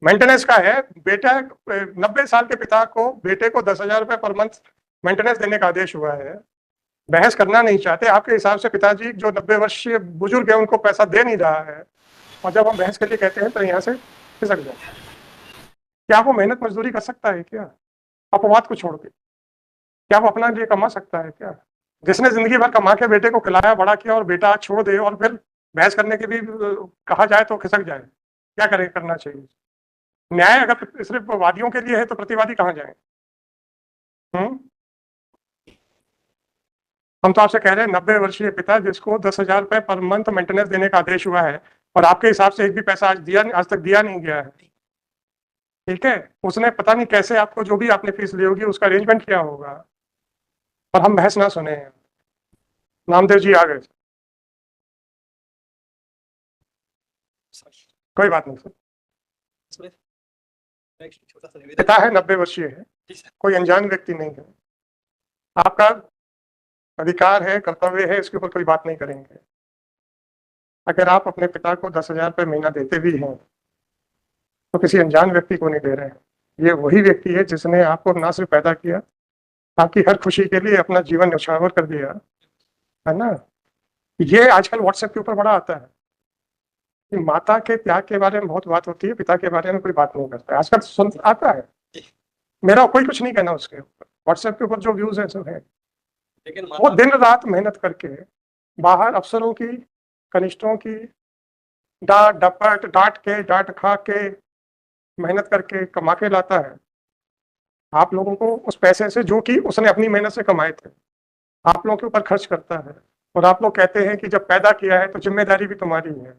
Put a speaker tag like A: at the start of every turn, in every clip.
A: Maintenance का है। बेटा 90 साल के पिता को बेटे को 10,000 रुपये पर मंथ मेंटेनेंस देने का आदेश हुआ है। बहस करना नहीं चाहते आपके हिसाब से पिताजी जो 90 वर्षीय बुजुर्ग है उनको पैसा दे नहीं रहा है, और जब हम बहस के लिए कहते हैं तो यहाँ से खिसक जाए। क्या वो मेहनत मजदूरी कर सकता है क्या अपवाद को छोड़ के? क्या वो अपना लिए कमा सकता है क्या? जिसने जिंदगी भर कमा के बेटे को खिलाया बड़ा किया और बेटा छोड़ दे और फिर बहस करने के भी कहा जाए तो खिसक जाए, क्या करें? करना चाहिए। न्याय अगर सिर्फ वादियों के लिए है तो प्रतिवादी कहाँ जाए? हम तो आपसे कह रहे हैं 90 वर्षीय पिता जिसको 10,000 रुपये पर मंथ मेंटेनेंस देने का आदेश हुआ है, और आपके हिसाब से एक भी पैसा आज तक दिया नहीं गया है, ठीक है? उसने पता नहीं कैसे आपको जो भी आपने फीस ली होगी उसका अरेंजमेंट किया होगा, और हम बहस ना सुने। नामदेव जी आ गए। कोई बात नहीं सर। पिता है, 90 वर्षीय है, कोई अनजान व्यक्ति नहीं है। आपका अधिकार है, कर्तव्य है, इसके ऊपर कोई बात नहीं करेंगे। अगर आप अपने पिता को 10,000 रुपये महीना देते भी हैं तो किसी अनजान व्यक्ति को नहीं दे रहे हैं। ये वही व्यक्ति है जिसने आपको ना सिर्फ पैदा किया, आपकी हर खुशी के लिए अपना जीवन न्यौछावर कर दिया, है ना? ये आजकल व्हाट्सएप के ऊपर बड़ा आता है कि माता के त्याग के बारे में बहुत बात होती है, पिता के बारे में कोई बात नहीं करता है। आजकल सुन आता है, मेरा कोई कुछ नहीं कहना उसके ऊपर। व्हाट्सएप के ऊपर जो व्यूज है सब है, लेकिन वो दिन रात मेहनत करके बाहर अफसरों की, कनिष्ठों की डांट खा के मेहनत करके कमा के लाता है आप लोगों को उस पैसे से जो कि उसने अपनी मेहनत से कमाए थे, आप लोगों के ऊपर खर्च करता है। और आप लोग कहते हैं कि जब पैदा किया है तो जिम्मेदारी भी तुम्हारी है।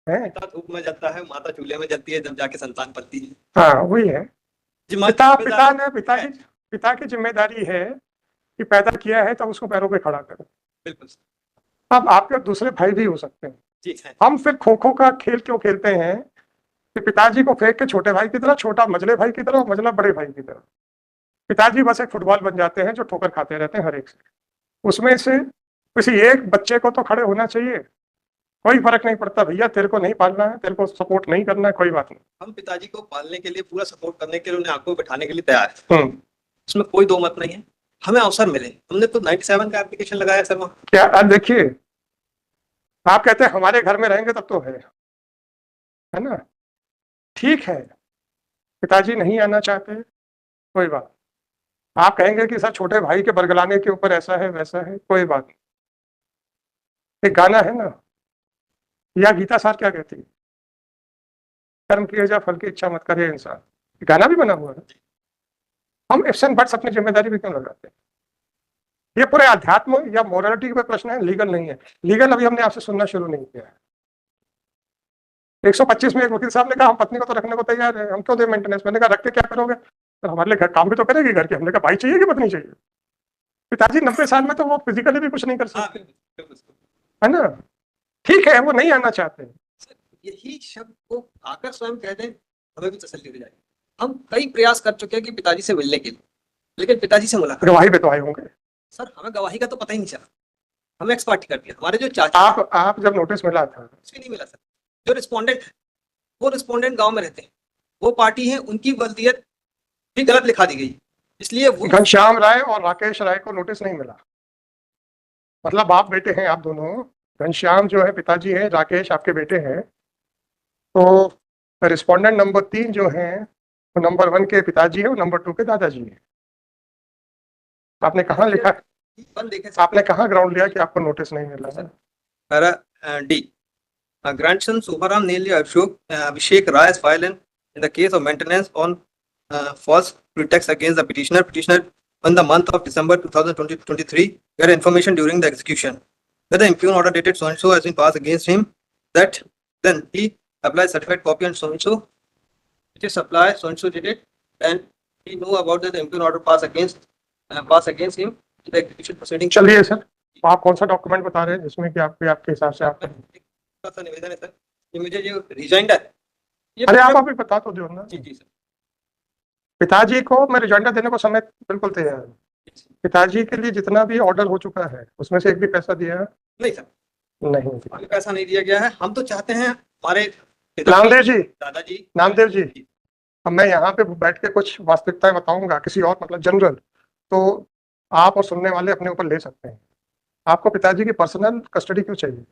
B: पिता धूप में जलता है, माता चूल्हे में जलती है, जब जाके संतान पलती है।
A: हाँ वही है। पिता की जिम्मेदारी है कि पैदा किया है तब उसको पैरों पे खड़ा करें।
B: बिल्कुल।
A: अब आपके दूसरे भाई भी हो सकते हैं
B: जी।
A: हम फिर खो खो का खेल क्यों खेलते हैं कि पिताजी को फेंक के छोटे भाई की तरह, छोटा मझले भाई की तरह, मझला बड़े भाई की तरह। पिताजी बस एक फुटबॉल बन जाते हैं जो ठोकर खाते रहते हैं हर एक से। उसमें से किसी एक बच्चे को तो खड़े होना चाहिए। कोई फर्क नहीं पड़ता भैया, तेरे को नहीं पालना है, तेरे को सपोर्ट नहीं करना है, कोई बात नहीं।
B: हम पिताजी को पालने के लिए, पूरा सपोर्ट करने के लिए, उन्हें आंखों में बैठाने के लिए तैयार है। इसमें कोई दो मत नहीं है। हमें अवसर मिले, हमने तो 97 का एप्लीकेशन लगाया सर वहाँ।
A: क्या देखिए, आप कहते हैं हमारे घर में रहेंगे तब तो है ना? ठीक है, पिताजी नहीं आना चाहते, कोई बात। आप कहेंगे कि सर छोटे भाई के बरगलाने के ऊपर ऐसा है वैसा है, कोई बात नहीं। एक गाना है ना, या गीता सार क्या कहती है, कर्म किए जा फल की इच्छा मत करे इंसान। गाना भी बना हुआ है। हम इफ्स एंड बट्स अपनी जिम्मेदारी भी क्यों लगाते हैं? ये पूरे अध्यात्म या मोरालिटी का प्रश्न है, लीगल नहीं है। लीगल अभी हमने आपसे सुनना शुरू नहीं किया है। 125 में एक वकील साहब ने कहा हम पत्नी को तो रखने को तैयार है, हम क्यों दे मेंटेनेंस? मैंने कहा रख के क्या करोगे? तो हमारे लिए घर काम भी तो करेगी घर के। हमने कहा भाई चाहिए कि पत्नी चाहिए? पिताजी 90 साल में तो वो फिजिकली भी कुछ नहीं कर सकते, है ना? ठीक है, वो नहीं आना चाहते।
B: यही शब्द को आकर स्वयं कह दें, हमें भी तसल्ली हो जाएगी। हम कई प्रयास कर चुके हैं कि पिताजी से मिलने के लिए, लेकिन पिताजी से मुलाकात,
A: गवाही पे तो आए होंगे
B: सर। हमें गवाही का तो पता ही नहीं चला। हमें एक्स पार्टी कर दिया। हमारे जो चाचा,
A: आप जब नोटिस मिला था,
B: कुछ भी नहीं मिला सर। जो रिस्पोंडेंट, वो रिस्पोंडेंट गांव में रहते हैं, वो पार्टी है, उनकी वल्दियत भी गलत लिखा दी गई, इसलिए
A: घनश्याम राय और राकेश राय को नोटिस नहीं मिला। मतलब आप बेटे हैं आप दोनों, घनश्याम जो है पिताजी है, राकेश आपके बेटे हैं। तो रिस्पोंडेंट नंबर 3 जो है वो नंबर 1 के पिताजी है और नंबर 2 के दादाजी है। आपने कहाँ लिखा, आपने कहाँ ग्राउंड लिया कि आपको नोटिस नहीं मिला है?
B: Para D, grandson Subharam Neli Abhishek Rai is filed in the case of maintenance on false pretext against the petitioner in the month of December 2023, where information during the execution that the impugn order dated so and so has been passed against him, that then he applies certified copy and so and so, which is supply so and so did it, and he know about that the impugn order passed against him in the execution proceeding.
A: चलिए sir, आप कौन सा document बता रहे हैं जिसमें कि आपके हिसाब से आप
B: निवेदन है सर, ये मुझे जो रिजाइंडर,
A: अरे आप अभी बता तो दो ना।
B: जी सर।
A: पिताजी को मैं रिजाइंडर देने को समय बिल्कुल तैयार है। पिताजी के लिए जितना भी ऑर्डर हो चुका है उसमें से एक भी पैसा दिया?
B: नहीं सर,
A: नहीं,
B: पैसा नहीं दिया गया है। हम तो चाहते हैं हमारे
A: नामदेव जी,
B: दादाजी,
A: नामदेव जी, अब मैं यहाँ पे बैठ के कुछ वास्तविकताएं बताऊंगा किसी और मतलब जनरल, तो आप और सुनने वाले अपने ऊपर ले सकते हैं। आपको पिताजी की पर्सनल कस्टडी क्यों चाहिए?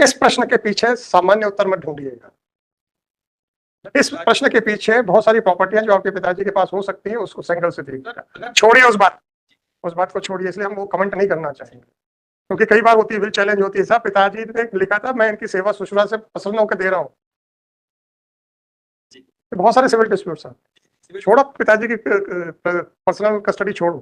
A: इस प्रश्न के पीछे सामान्य उत्तर मत ढूंढिएगा। इस प्रश्न के पीछे बहुत सारी प्रॉपर्टियां जो आपके पिताजी के पास हो सकती है, उसको एंगल से देखिएगा। छोड़िए उस बात को छोड़िए, इसलिए हम वो कमेंट नहीं करना चाहेंगे, क्योंकि कई बार होती है, विल चैलेंज होती है। साहब पिताजी ने लिखा था मैं इनकी सेवा सुश्रुता से प्रसन्न होकर दे रहा हूँ। बहुत सारे सिविल डिस्प्यूट्स हैं। छोड़ो पिताजी की पर्सनल कस्टडी छोड़ो,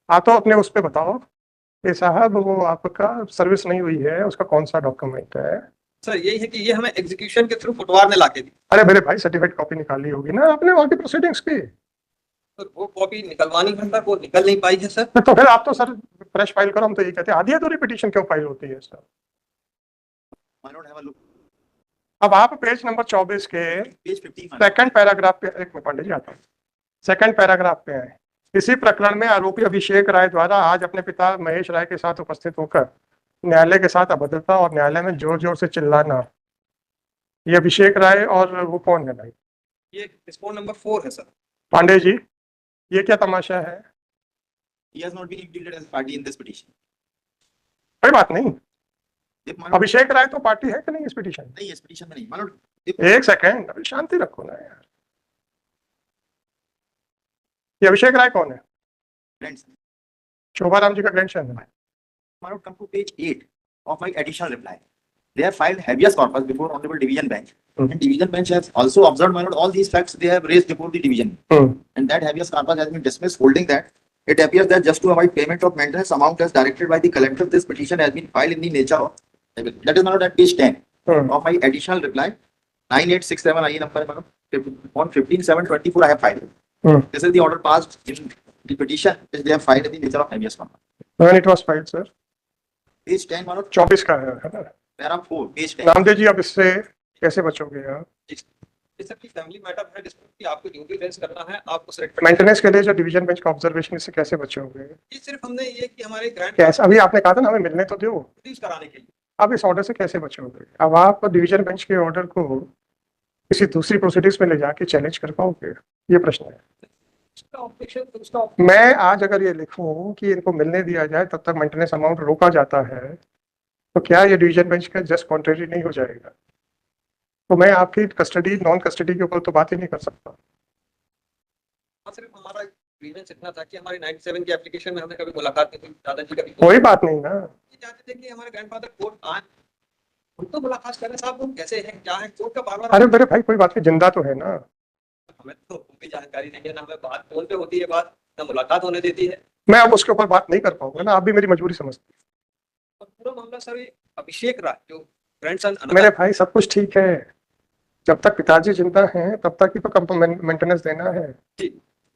A: तो अपने उस पर बताओ कि साहब वो आपका सर्विस नहीं हुई है, उसका कौन सा डॉक्यूमेंट है?
B: सर यही है कि ये हमें एग्जीक्यूशन के थ्रू पटवार ने लाके दी।
A: अरे मेरे भाई, सर्टिफिकेट कॉपी निकाली होगी ना आपने वहाँ की प्रोसीडिंग्स की।
B: सर वो कॉपी निकलवानी है सर, वो निकल नहीं पाई है सर।
A: तो फिर आप तो सर फ्रेश फाइल करो। हम तो ये कहते हैं आधी अधूरी पिटीशन क्यों फाइल होती है सर? अब आप पेज नंबर 24 के सेकंड पैराग्राफ पे, एक मिनट पांडे जी आता हूँ, सेकंड पैराग्राफ पे आए। इसी प्रकरण में आरोपी अभिषेक राय द्वारा आज अपने पिता महेश राय के साथ उपस्थित होकर न्यायालय के साथ अभद्रता और न्यायालय में जोर जोर से चिल्लाना। ये अभिषेक राय और वो कौन है भाई?
B: ये रिस्पॉन्ड नंबर 4 है सर।
A: पांडे जी, ये क्या तमाशा है?
C: He has not been included as party in this petition.
A: कोई बात नहीं,
C: If Manoj
A: अभिषेक राय तो पार्टी है कि नहीं इस पिटीशन में?
C: नहीं, इस petition में नहीं। Manoj, if
A: एक सेकंड, अभी शांति रखो ना यार। ये अभिषेक राय कौन है?
C: friends,
A: शोभाराम जी का ग्रैंडसन है।
C: Manoj, come to page 8 of my additional reply. They have filed habeas corpus before Honorable Division Bench,
A: Hmm.
C: and Division Bench has also observed, Manoj, all these facts they have raised before the division, and that habeas corpus has been dismissed, holding that it appears that just to avoid payment of maintenance amount as directed by the collector, this petition has been filed in the nature of, that is, Manoj, at page 10 of my additional reply, 9867 IE number, Manoj, on 15/7/24 I have filed. This is the order passed in the petition which they have filed in the nature of habeas corpus.
A: When it was filed, sir?
C: Page 10, Manoj,
A: 24 का है ना?
C: paragraph 4, page 10.
A: Ramdev ji, अब इससे कैसे बचोगे आप?
B: ये सब की फैमिली मैटर है जिसमें आपको ड्यूटी रेंज करना है, आप उस रेट
A: मेंटेनेंस के लिए जो डिवीजन बेंच का ऑब्जर्वेशन, इससे कैसे बचोगे?
B: ये सिर्फ हमने ये कि हमारे ग्रांट
A: कैसे? अभी आपने कहा था ना हमें मिलने तो दो।
B: प्रोड्यूस कराने के लिए।
A: अब इस ऑर्डर से कैसे बचोगे? अब आप डिवीजन बेंच के ऑर्डर को किसी दूसरी प्रोसीडिंग्स में ले जाके चैलेंज कर पाओगे? ये प्रश्न है।
B: उसका ऑब्जेक्शन, उसका
A: मैं आज अगर ये लिखूं कि इनको मिलने दिया जाए तब तक मेंटेनेंस अमाउंट रोका जाता है, तो क्या ये डिवीजन बेंच का जस्ट कॉन्ट्रेरी नहीं हो जाएगा? तो मैं आपकी कस्टडी नॉन कस्टडी के ऊपर तो बात ही नहीं कर सकता।
B: सिर्फ हमारा ग्रीवेंस इतना था कि हमारी 97 की एप्लीकेशन में हमने कभी मुलाकात नहीं की दादाजी का भी।
A: कोई बात नहीं ना।
B: ये चाहते थे कि हमारे ग्रैंडफादर कोर्ट आए, उनको मुलाकात करें, साहब वो कैसे हैं, क्या है, कोर्ट का बार-बार।
A: अरे मेरे भाई, कोई बात नहीं, जिंदा तो है ना।
B: हमें तो कोई जानकारी नहीं है ना, हमें बात फोन पे होती है, बात ना मुलाकात होने देती है।
A: मैं अब उसके ऊपर बात नहीं कर पाऊंगा ना, आप भी मेरी मजबूरी समझते
B: और पूरा मामला सर ये अभिषेक राय जो ग्रैंडसन
A: हैं। मेरे भाई सब कुछ ठीक है, जब तक पिताजी जिंदा हैं तब तक ही तो मेंटेनेंस देना है।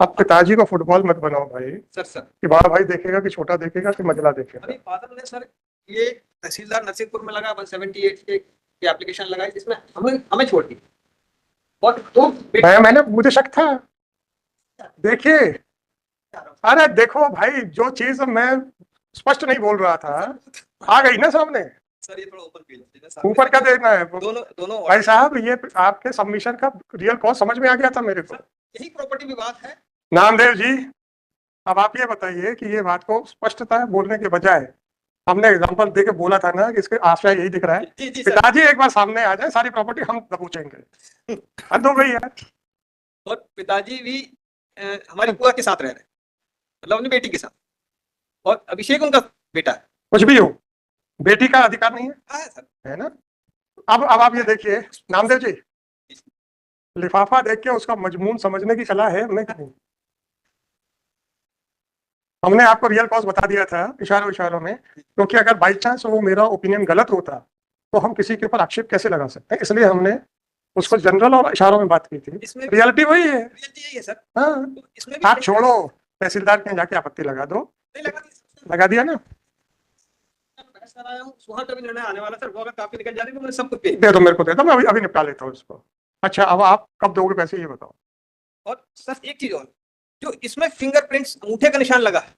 A: अब पिताजी को फुटबॉल मत बनाओ भाई,
B: सर
A: कि बड़ा भाई देखेगा कि छोटा देखेगा कि मजला देखेगा।
B: अभी फादर ने सर ये तहसीलदार नरसिंहपुर में लगा 178 की एप्लीकेशन लगाई, जिसमें हमें छोड़ दी। और तो
A: मैंने मुझे शक था। देखिए, अरे देखो भाई, जो चीज मैं स्पष्ट नहीं बोल रहा था आ गई ना सामने।
B: सर ये थोड़ा ओपन फील है,
A: ऊपर का देखना है
B: दोनों
A: भाई साहब। ये आपके सबमिशन का रियल कॉज समझ में आ गया था मेरे को।
B: यही प्रॉपर्टी विवाद है।
A: नामदेव जी, अब आप ये बताइए कि ये बात को स्पष्टता बोलने के बजाय हमने एग्जांपल देके बोला था ना कि इसके आशय यही दिख रहा है,
B: जी सर।
A: पिताजी एक बार सामने आ जाए सारी प्रॉपर्टी हम दबोचेंगे। हद हो गई है।
B: और पिताजी भी हमारी बुआ के साथ रह रहे हैं, मतलब अपनी बेटी के साथ, और अभिषेक उनका बेटा है।
A: कुछ भी हो, बेटी का अधिकार नहीं है,
B: हाँ सर,
A: है ना? अब आप ये देखिए नामदेव जी, लिफाफा देख के उसका मजमून समझने की कला है हमें कि नहीं? हमने आपको रियल कॉज बता दिया था इशारों में, क्योंकि अगर बाई चांस वो मेरा ओपिनियन गलत होता तो हम किसी के ऊपर आक्षेप कैसे लगा सकते हैं, इसलिए हमने उसको जनरल और इशारों में बात की थी।
B: इसमें
A: रियलिटी वही है।
B: रियलिटी यही है सर।
A: हाँ,
B: तो इसमें भी
A: आप छोड़ो, तहसीलदार के यहाँ जाके आपत्ति लगा दो।
B: नहीं लगा दी,
A: लगा दिया ना?
B: बहस कर आया हूँ, वहाँ का भी निर्णय आने वाला सर। वो अगर काफी निकल जाती तो मैंने सब कुछ पे।
A: दे दो मेरे को, दे दो, मैं अभी निपटा लेता हूँ इसको। अच्छा, अब आप कब दोगे पैसे ये बताओ।
B: और सर एक चीज और, जो इसमें फिंगरप्रिंट्स अंगूठे का निशान लगा है,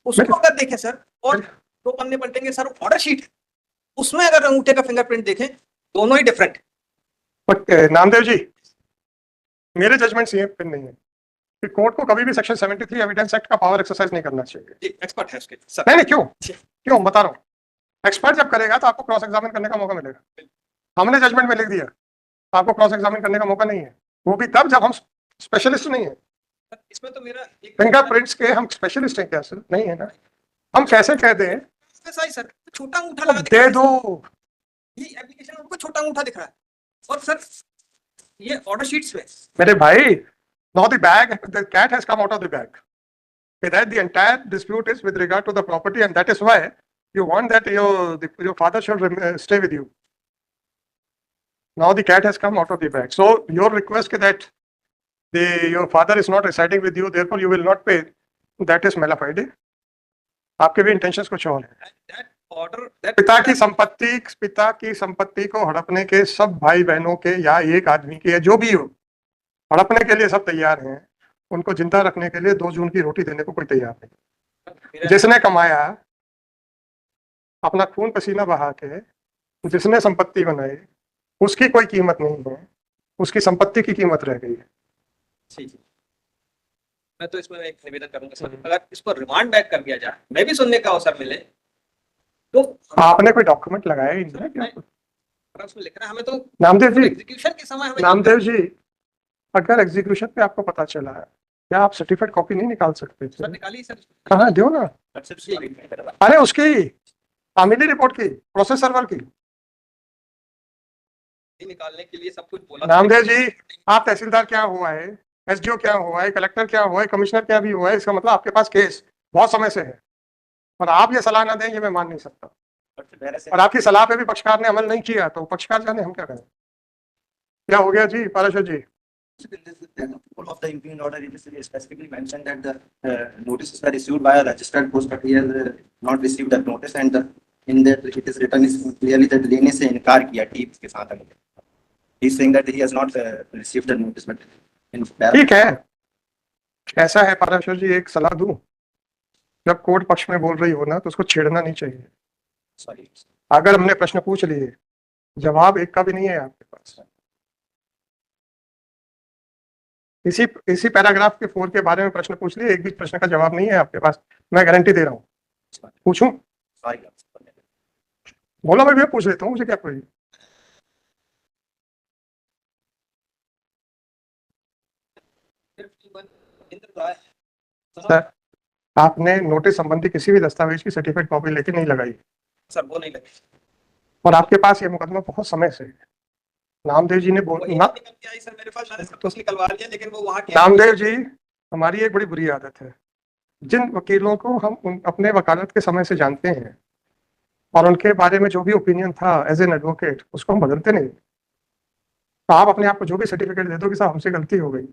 B: उसको अगर देखें सर, और दो पन्ने पलटेंगे सर, ऑर्डर शीट, उसमें अगर अंगूठे का फिंगरप्रिंट देखें, दोनों ही डिफरेंट।
A: बट नामदेव जी, मेरे जजमेंट ये पे नहीं है कि कोर्ट को कभी भी सेक्शन 73 एविडेंस एक्ट का पावर एक्सरसाइज नहीं करना चाहिए।
B: एक्सपर्ट है उसके सर।
A: नहीं नहीं, क्यों बता रहा हूँ। एक्सपर्ट जब करेगा तो आपको क्रॉस एग्जामिन करने का मौका मिलेगा। हमने जजमेंट में लिख दिया आपको क्रॉस एग्जामिन करने का मौका नहीं है, वो भी तब जब हम स्पेशलिस्ट नहीं है।
B: इसमें तो मेरा
A: फिंगरप्रिंट्स के हम स्पेशलिस्ट हैं क्या सर? नहीं है ना। हम कैसे कह दें
B: सर छोटा अंगूठा लगा
A: दे दो,
B: ये एप्लीकेशन में छोटा अंगूठा दिख रहा है और सर ये ऑर्डर शीट्स में
A: मेरे भाई, now the bag, the cat has come out of the bag. Okay, that the entire dispute is with regard to the property, and that is why you want that your father should stay with you. Now the cat has come out of the bag. So your request that your father is not residing with you, therefore you will not pay, that is mala fide. आपके भी intentions कुछ और हैं। पिता की संपत्ति को हड़पने के सब भाई बहनों के या एक आदमी के या जो भी हो, हड़पने के लिए सब तैयार हैं। उनको जिंदा रखने के लिए 2 जून की रोटी देने को कोई तैयार नहीं। जिसने कमाया, अपना खून पसीना बहा के जिसने संपत्ति बनाई, उसकी कोई कीमत नहीं है, उसकी संपत्ति की कीमत रह गई है।
B: मैं तो इसमें एक निवेदन करूंगा सर, अगर इसको रिमांड बैक कर दिया जाए, मैं भी सुनने का अवसर मिले, तो
A: आपने कोई डॉक्यूमेंट लगाया ही नहीं क्या?
B: उसमें लिख रहा है हमें तो
A: नामदेव जी,
B: एग्जीक्यूशन के समय हमें
A: नामदेव जी, अगर एग्जीक्यूशन पे आपको पता चला है, क्या आप सर्टिफाइड कॉपी नहीं निकाल सकते थे?
B: सर निकाली सर,
A: कहाँ दो ना। अरे उसकी आमिली रिपोर्ट की, प्रोसेस सर्वर की
B: निकालने के लिए सब कुछ बोला।
A: नामदेव जी, आप तहसीलदार क्या हुआ है, एसडीओ क्या हुआ है, कलेक्टर क्या हुआ है, कमिश्नर क्या भी हुआ है, इसका मतलब आपके पास केस बहुत समय से है और आप ये सलाह ना दें, ये मैं मान नहीं सकता। और आपकी सलाह पे भी पक्षकार ने अमल नहीं किया तो पक्षकार जाने हम क्या करें। क्या हो गया जी पाराशर जी?
C: Of the impugned order, it is specifically mentioned that the notices were issued by a registered post, but he has not received that notice, and in that it is written is clearly that लेने से इनकार किया tips के साथ। He is saying that he has not received the notice, but in
A: ठीक है, ऐसा है पाराशर जी, एक सलाह दूं, जब कोर्ट पक्ष में बोल रही हो ना तो उसको छेड़ना नहीं चाहिए।
C: sorry,
A: अगर हमने प्रश्न पूछ लिए, जवाब एक का भी नहीं है आपके पास। इसी पैराग्राफ के 4 के बारे में प्रश्न पूछ लिए, एक भी प्रश्न का जवाब नहीं है आपके पास, मैं गारंटी दे रहा हूँ। पूछूं? बोलो, मैं भी पूछ लेता हूँ, मुझे क्या कोई। सर, आपने नोटिस संबंधी किसी भी दस्तावेज की सर्टिफाइड कॉपी लेके नहीं लगाई
B: सर, वो नहीं लगी
A: और आपके पास ये मुकदमा बहुत समय से है। नामदेव जी ने
B: सर मेरे पास मैंने सब कुछ निकलवा लिया, लेकिन वो वहां
A: नामदेव जी, हमारी एक बड़ी बुरी आदत है, जिन वकीलों को हम अपने वकालत के समय से जानते हैं और उनके बारे में जो भी ओपिनियन था एज एन एडवोकेट, उसको हम बदलते नहीं। तो आप अपने आप को जो भी सर्टिफिकेट दे दो कि साहब हमसे गलती हो गई,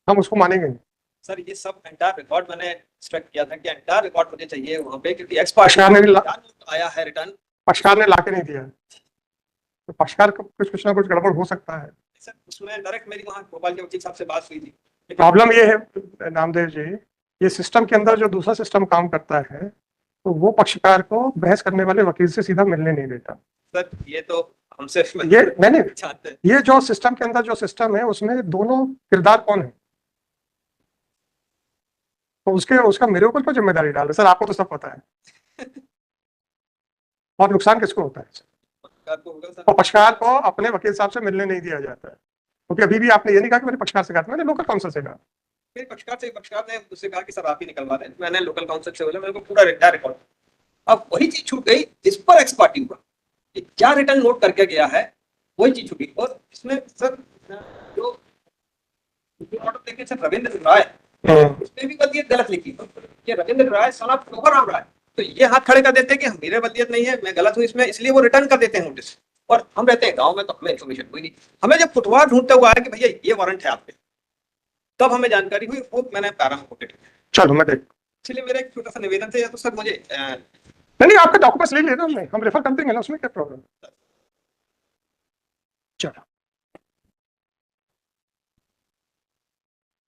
A: हम उसको मानेंगे नहीं।
B: सर ये सब एंटायर रिकॉर्ड मैंने एक्सट्रैक्ट किया था कि एंटायर रिकॉर्ड मुझे चाहिए वहां पे, क्योंकि
A: पक्षकार ने
B: आया है रिटर्न,
A: पक्षकार ने लाके नहीं दिया, तो पक्षकार को कुछ ना कुछ गड़बड़ हो सकता है।
B: सर उसमें डायरेक्ट मेरी वहां भोपाल के वकील साहब से बात हुई थी।
A: प्रॉब्लम ये है नामदेव जी, ये सिस्टम के अंदर जो दूसरा सिस्टम काम करता है तो वो पक्षकार को बहस करने वाले वकील से सीधा मिलने नहीं देता।
B: सर ये तो हमसे
A: ये नहीं, ये जो सिस्टम के अंदर जो सिस्टम है उसमें दोनों किरदार कौन है, तो उसका मेरे ऊपर तो जिम्मेदारी डाल रहे। सर आपको तो सब पता है और नुकसान किसको होता है? और पक्षकार को अपने वकील साहब से मिलने नहीं दिया जाता है, क्योंकि अभी भी आपने ये नहीं कहा कि मैंने पक्षकार से कहा, मैंने लोकल काउंसिल से कहा।
B: मेरे पक्षकार ने उससे कहा कि सर आप ही निकलवा दें, मैंने लोकल काउंसिल से बोला, मेरे को पूरा रिकॉर्ड। अब वही चीज छूट गई, इस पर एक्सपर्टी हुआ, क्या रिटर्न नोट करके गया है, वही चीज छूटी। और इसमें सर जो ऑर्डर देखे सर रविंद्र राय, उसने भी वलीयत गलत लिखी कि रविंद्र राय सना शोभाराम राय, तो ये हाथ खड़े कर देते कि मेरे वलीयत नहीं है, मैं गलत हूँ इसमें, इसलिए वो रिटर्न कर देते हैं नोटिस। और हम रहते हैं गांव में, तो हमें इन्फॉर्मेशन हुई नहीं। हमें जब फुटवार ढूंढते हुआ आया कि भैया ये वारंट है आप पे, तब हमें जानकारी हुई, वो मैंने पैरा में कोटेड।
A: चलो मैं देख,
B: इसलिए मेरा एक छोटा सा निवेदन था, या तो सर मुझे
A: नहीं आपका डॉक्यूमेंट्स ले लेना, हम रेफर कर देंगे ना, उसमें क्या प्रॉब्लम। चलो।